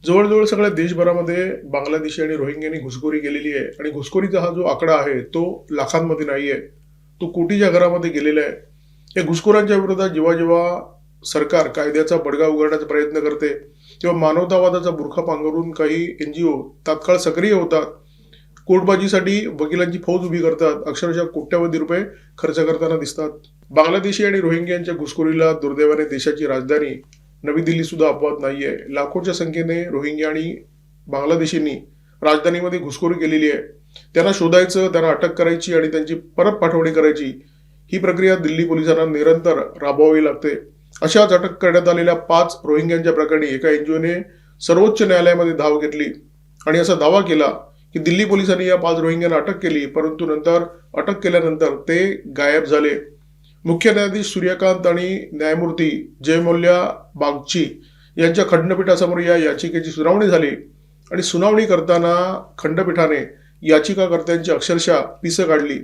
जवळजवळ सगळ्या देशभरामध्ये बांगलादेशी आणि रोहिंग्यांनी घुसखोरी केलेली आहे आणि घुसखोरीचा हा जो आकडा आहे तो लाखांमध्ये नाहीये, तो कोटीच्या घरामध्ये गेलेला आहे. या घुसखोरांच्या विरोधात जेव्हा जेव्हा सरकार कायद्याचा बडगा उघडण्याचा प्रयत्न करते तेव्हा मानवतावादाचा बुरखा पांघरून काही NGO तात्काळ सक्रिय होतात. कोर्टबाजीसाठी वकिलांची फौज उभी करतात, अक्षरशः कोट्यावधी रुपये खर्च करताना दिसतात. बांगलादेशी आणि रोहिंग्यांच्या घुसखोरीला दुर्दैवाने देशाची राजधानी नवी दिल्ली सुद्धा अपवाद नाहीये. लाखोच्या संख्येने रोहिंग्या आणि बांगलादेशींनी राजधानीमध्ये घुसखोरी केलेली आहे. त्यांना शोधायचं, त्यांना अटक करायची आणि त्यांची परत पाठवणी करायची, ही प्रक्रिया दिल्ली पोलिसांना निरंतर राबवावी लागते. अशाच अटक करण्यात आलेल्या 5 रोहिंग्यांच्या प्रकरणी एका NGOने सर्वोच्च न्यायालयामध्ये धाव घेतली आणि असा दावा केला की दिल्ली पोलिसांनी या 5 रोहिंग्यांना अटक केली, परंतु नंतर अटक केल्यानंतर ते गायब झाले. मुख्य न्यायाधीश सूर्यकांत आणि न्यायमूर्ती जयमोल्या बागची यांच्या खंडपीठासमोर या याचिकेची सुनावणी झाली आणि सुनावणी करताना खंडपीठाने याचिकाकर्त्यांची अक्षरशः पिसं काढली.